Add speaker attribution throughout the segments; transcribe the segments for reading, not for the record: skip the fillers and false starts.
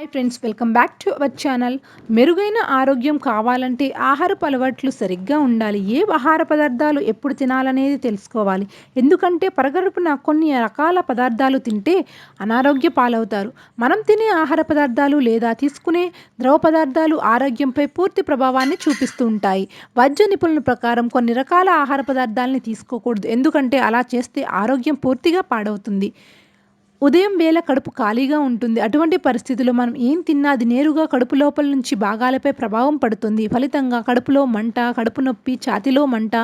Speaker 1: Hi friends, welcome back to our channel. మెరుగైన ఆరోగ్యం కావాలంటే ఆహారపు అలవాట్లు సరిగ్గా ఉండాలి. ఏ ఆహార పదార్థాలు ఎప్పుడు తినాలనేది తెలుసుకోవాలి. ఎందుకంటే పరగడుపున కొన్ని రకాల పదార్థాలు తింటే అనారోగ్య పాలవుతారు. మనం తినే ఆహార పదార్థాలు లేదా తీసుకునే ద్రవ పదార్థాలు ఆరోగ్యంపై పూర్తి ప్రభావాన్ని చూపిస్తూ ఉంటాయి. వైద్య నిపుణుల ప్రకారం కొన్ని రకాల ఆహార పదార్థాలని తీసుకోకూడదు. ఎందుకంటే అలా చేస్తే ఆరోగ్యం పూర్తిగా పాడవుతుంది. ఉదయం వేళ కడుపు ఖాళీగా ఉంటుంది. అటువంటి పరిస్థితిలో మనం ఏం తిన్నా అది నేరుగా కడుపు లోపల నుంచి భాగాలపై ప్రభావం పడుతుంది. ఫలితంగా కడుపులో మంట, కడుపు నొప్పి, ఛాతీలో మంట,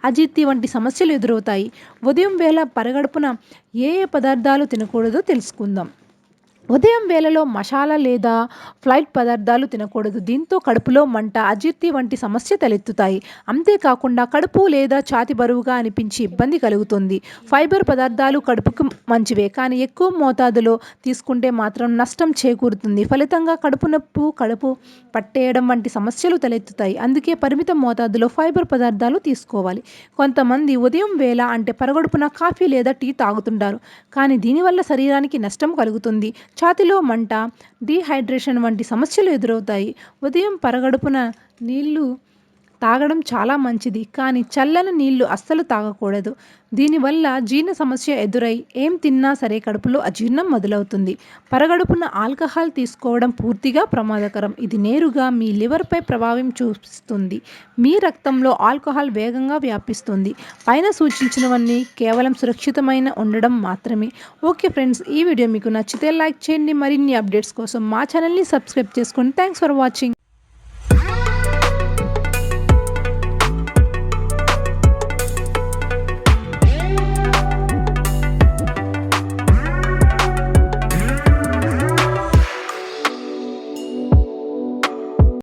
Speaker 1: అజీర్తి వంటి సమస్యలు ఎదురవుతాయి. ఉదయం వేళ పరగడుపున ఏ ఏ పదార్థాలు తినకూడదో తెలుసుకుందాం. ఉదయం వేళలో మసాలా లేదా ఫ్లైట్ పదార్థాలు తినకూడదు. దీంతో కడుపులో మంట, అజీర్తి వంటి సమస్య తలెత్తుతాయి. అంతేకాకుండా కడుపు లేదా ఛాతీ బరువుగా అనిపించి ఇబ్బంది కలుగుతుంది. ఫైబర్ పదార్థాలు కడుపుకు మంచివే, కానీ ఎక్కువ మోతాదులో తీసుకుంటే మాత్రం నష్టం చేకూరుతుంది. ఫలితంగా కడుపు నొప్పి, కడుపు పట్టేయడం వంటి సమస్యలు తలెత్తుతాయి. అందుకే పరిమిత మోతాదులో ఫైబర్ పదార్థాలు తీసుకోవాలి. కొంతమంది ఉదయం వేళ అంటే పరగడుపున కాఫీ లేదా టీ తాగుతుంటారు, కానీ దీనివల్ల శరీరానికి నష్టం కలుగుతుంది. ఛాతీలో మంట, డీహైడ్రేషన్ వంటి సమస్యలు ఎదురవుతాయి. ఉదయం పరగడుపున నీళ్లు తాగడం చాలా మంచిది, కానీ చల్లని నీళ్లు అస్సలు తాగకూడదు. దీనివల్ల జీర్ణ సమస్య ఎదురై ఏం తిన్నా సరే కడుపులో అజీర్ణం మొదలవుతుంది. పరగడుపున ఆల్కహాల్ తీసుకోవడం పూర్తిగా ప్రమాదకరం. ఇది నేరుగా మీ లివర్పై ప్రభావం చూపిస్తుంది. మీ రక్తంలో ఆల్కహాల్ వేగంగా వ్యాపిస్తుంది. పైన సూచించినవన్నీ కేవలం సురక్షితమైన ఉండడం మాత్రమే. ఓకే ఫ్రెండ్స్, ఈ వీడియో మీకు నచ్చితే లైక్ చేయండి. మరిన్ని అప్డేట్స్ కోసం మా ఛానల్ని సబ్స్క్రైబ్ చేసుకోండి. Thanks for watching.